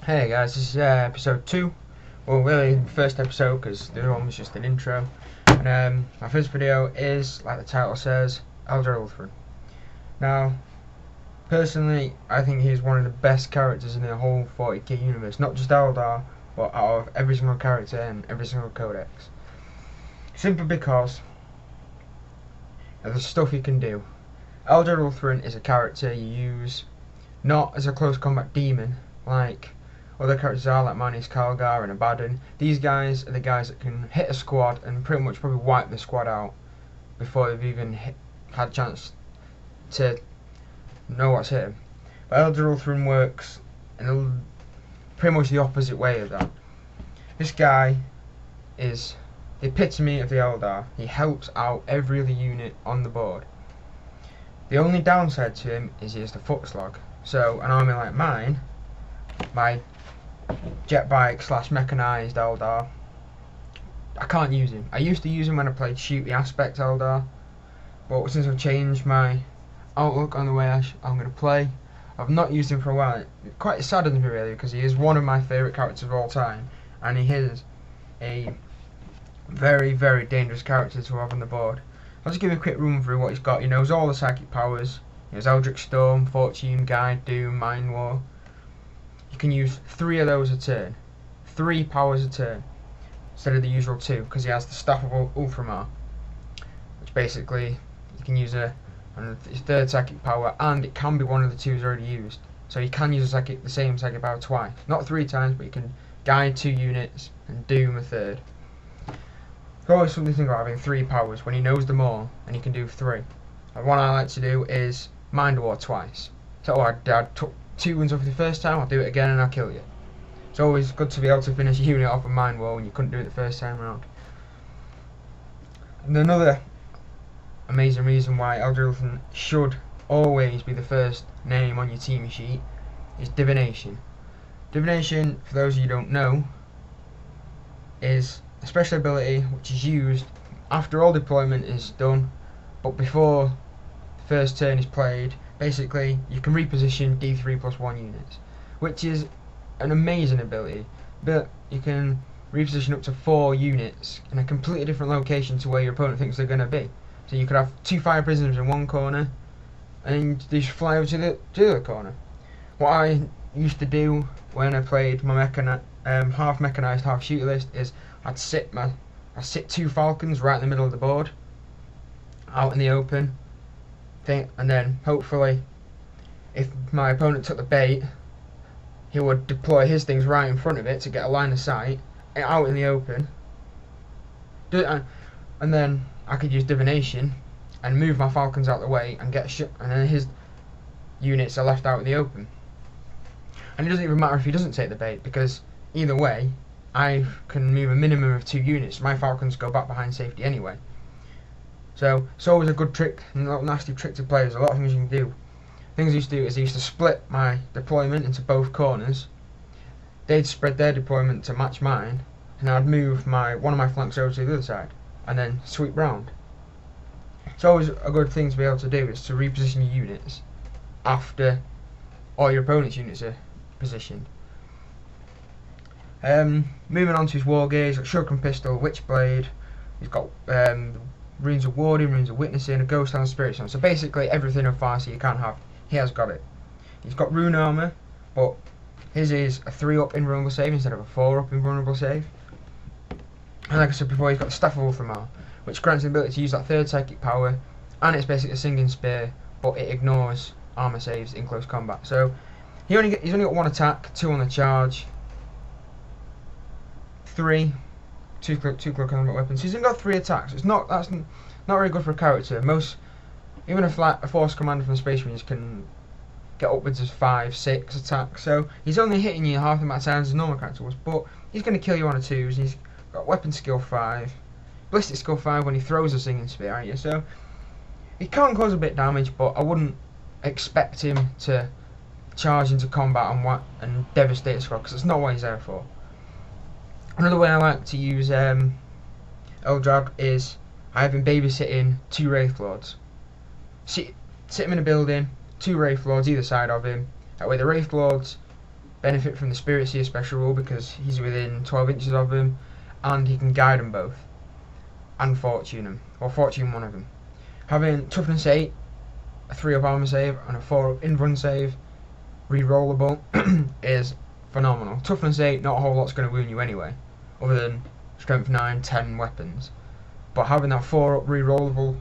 Hey guys, this is episode 2. Well, really, first episode because the other one was just an intro. And my first video is, like the title says, Eldrad Ulthran. Now, personally, I think he's one of the best characters in the whole 40k universe. Not just Eldar, but out of every single character and every single codex. Simply because of the stuff he can do. Eldrad Ulthran is a character you use not as a close combat demon, like other characters are, like Manis, Kalgar and Abaddon. These guys are the guys that can hit a squad and pretty much probably wipe the squad out before they've even had a chance to know what's hit them. But Eldrad Ulthran works in pretty much the opposite way of that. This guy is the epitome of the Eldar. He helps out every other unit on the board. The only downside to him is he has the foot slog. So an army like mine, my jet bike / mechanized Eldar, I can't use him. I used to use him when I played shoot the aspect Eldar, but since I've changed my outlook on the way I'm going to play, I've not used him for a while. It quite saddens me really, because he is one of my favourite characters of all time, and he is a very, very dangerous character to have on the board. I'll just give you a quick run through what he's got. He knows all the psychic powers. He has Eldritch Storm, Fortune, Guide, Doom, Mind War. You can use 3 of those a turn. 3 powers a turn instead of the usual 2, because he has the Staff of Ulthran, which basically you can use his third psychic power, and it can be one of the 2's already used. So you can use the same psychic power twice. Not 3 times, but you can guide 2 units and doom a third. There's always something to think about having 3 powers when he knows them all, and he can do 3. And one I like to do is Mind War twice. So I took 2 wins off the first time, I'll do it again and I'll kill you. It's always good to be able to finish a unit off a Mind War when you couldn't do it the first time around. And another amazing reason why Eldrad Ulthran should always be the first name on your team sheet is Divination. Divination, for those of you who don't know, is a special ability which is used after all deployment is done, but before the first turn is played. Basically, you can reposition D3+1 units, which is an amazing ability. But you can reposition up to 4 units in a completely different location to where your opponent thinks they're going to be. So you could have 2 fire prisoners in one corner, and then they just fly over to the other corner. What I used to do when I played my half mechanized, half shooter list is I'd sit 2 falcons right in the middle of the board, out in the open. And then hopefully, if my opponent took the bait, he would deploy his things right in front of it to get a line of sight out in the open. And then I could use Divination and move my falcons out of the way and get shot, and then his units are left out in the open. And it doesn't even matter if he doesn't take the bait, because either way I can move a minimum of 2 units. My falcons go back behind safety anyway. So it's always a good trick, and a little nasty trick to play. There's a lot of things you can do. Things I used to do is I used to split my deployment into both corners. They'd spread their deployment to match mine, and I'd move one of my flanks over to the other side, and then sweep round. It's always a good thing to be able to do, is to reposition your units after all your opponent's units are positioned. Moving on to his war gear, he's got Shuriken Pistol, Witchblade. He's got Runes of Warding, Runes of Witnessing, a Ghost Hand, Spirit Stone. So basically everything of Farsi you can't have, he has got it. He's got Rune Armour, but his is a 3-up invulnerable save instead of a 4-up invulnerable save. And like I said before, he's got the Staff of Ulthran, which grants the ability to use that 3rd psychic power, and it's basically a Singing Spear, but it ignores armour saves in close combat. So he's only got 1 attack, 2 on the charge, 2 close combat weapons. He's only got 3 attacks. That's not very good for a character. Even a force commander from the Space Marines can get upwards of 5, 6 attacks. So he's only hitting you half the amount of times as a normal character was, but he's going to kill you on a 2s. He's got weapon skill 5, ballistic skill 5 when he throws a Singing Spear at you. So he can cause a bit of damage, but I wouldn't expect him to charge into combat and devastate a squad, because that's not what he's there for. Another way I like to use Eldrad is I have him babysitting 2 Wraith Lords. Sit him in a building, 2 Wraith Lords either side of him. That way the Wraith Lords benefit from the Spirit Seer special rule because he's within 12 inches of them, and he can guide them both, and fortune them, or fortune one of them. Having toughness 8, a 3-up armor save, and a 4-up in-run save, re-rollable, is phenomenal. Toughness 8, not a whole lot's going to wound you anyway, other than strength 9, 10 weapons. But having that 4-up re-rollable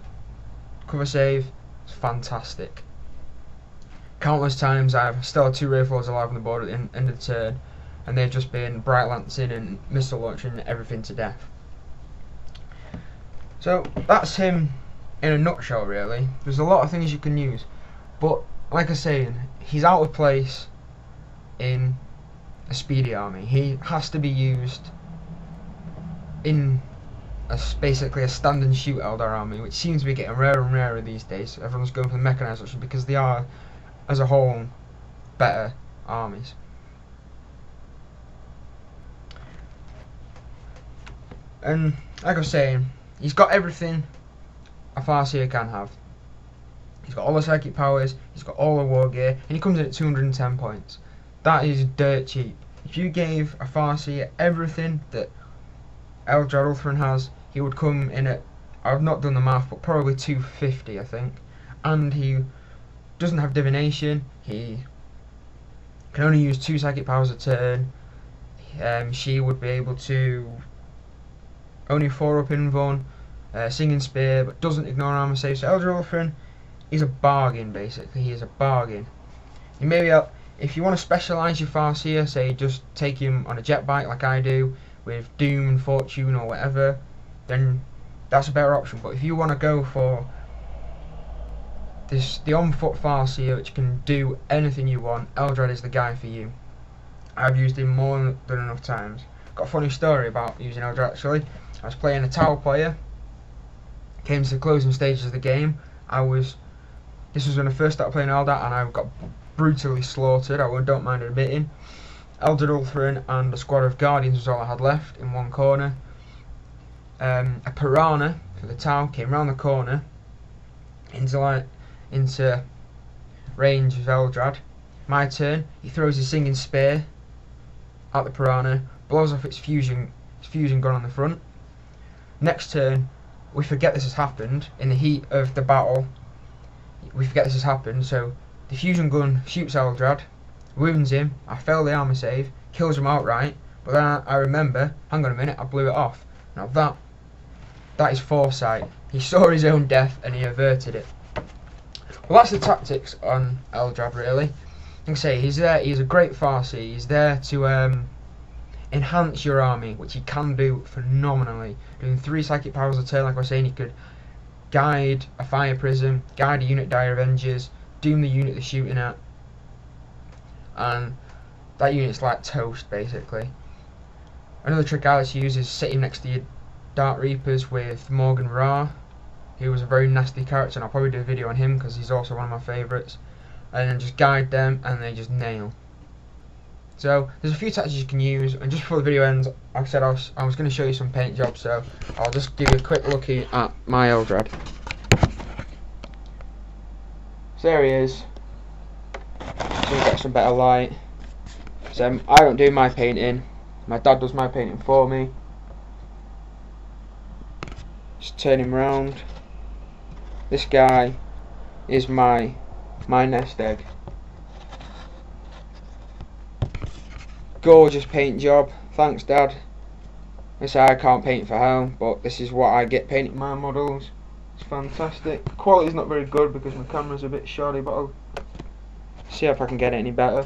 cover save is fantastic. Countless times I've still had 2 Wraithlords alive on the board at the end of the turn, and they've just been bright lancing and missile launching everything to death. So that's him in a nutshell, really. There's a lot of things you can use, but like I was saying, he's out of place in a speedy army. He has to be used in basically a stand and shoot Eldar army, which seems to be getting rarer and rarer these days. Everyone's going for the mechanized option because they are, as a whole, better armies. And like I was saying, he's got everything a Farseer can have. He's got all the psychic powers, he's got all the war gear, and he comes in at 210 points. That is dirt cheap. If you gave a Farseer everything that Eldrad Ulthran has, he would come in at, I've not done the math, but probably 250, I think. And he doesn't have divination, he can only use 2 psychic powers a turn. She would be able to only 4-up invuln, singing spear, but doesn't ignore armor saves. So Eldrad Ulthran is a bargain, basically. He is a bargain. You maybe, if you want to specialise your Farseer, say just take him on a jet bike like I do, with Doom and Fortune or whatever, then that's a better option. But if you want to go for the on-foot Farseer, which can do anything you want, Eldrad is the guy for you. I've used him more than enough times. Got a funny story about using Eldrad actually. I was playing a Tower player, came to the closing stages of the game. This was when I first started playing Eldrad, and I got brutally slaughtered, I don't mind admitting. Eldrad Ulthran and a squad of Guardians was all I had left in one corner. A Piranha for the Tau came round the corner into range of Eldrad. My turn, he throws his singing spear at the Piranha, blows off its fusion gun on the front. Next turn, we forget this has happened. In the heat of the battle, we forget this has happened, so the fusion gun shoots Eldrad, wounds him, I fail the armor save, kills him outright, but then I remember, hang on a minute, I blew it off. Now that is foresight. He saw his own death and he averted it. Well, that's the tactics on Eldrad, really. Like I say, he's a great Farseer. He's there to enhance your army, which he can do phenomenally. Doing 3 psychic powers a turn, like I was saying, he could guide a Fire Prism, guide a unit Dire Avengers, doom the unit they're shooting at, and that unit's like toast, basically. Another trick I like to use is sit him next to your Dark Reapers with Morgan Ra, who was a very nasty character, and I'll probably do a video on him because he's also one of my favourites, and then just guide them and they just nail. So there's a few tactics you can use, and just before the video ends, like I said, I was going to show you some paint jobs, so I'll just give you a quick look at my Eldrad. So there he is. So we get some better light. So I don't do my painting, my dad does my painting for me. Just turn him round. This guy is my nest egg. Gorgeous paint job, thanks Dad. I say I can't paint for home, but this is what I get painting my models. It's fantastic. Quality's not very good because my camera's a bit shoddy, but I'll see if I can get it any better.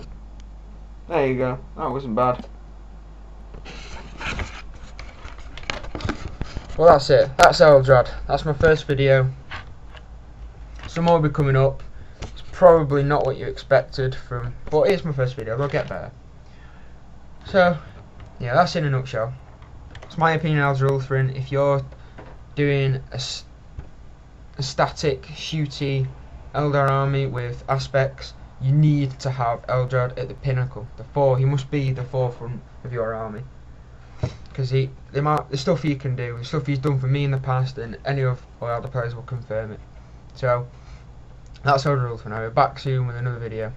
There you go, that wasn't bad. Well, that's it, that's Eldrad. That's my first video. Some more will be coming up. It's probably not what you expected from, but it's my first video, they'll get better. So, yeah, that's in a nutshell. It's my opinion on Eldrad Ulthran. If you're doing a static, shooty Eldar army with aspects, you need to have Eldrad at the pinnacle. He must be the forefront of your army. Because the stuff he can do, the stuff he's done for me in the past, and any of our other players will confirm it. So, that's Eldrad Ulthran. I'll be back soon with another video.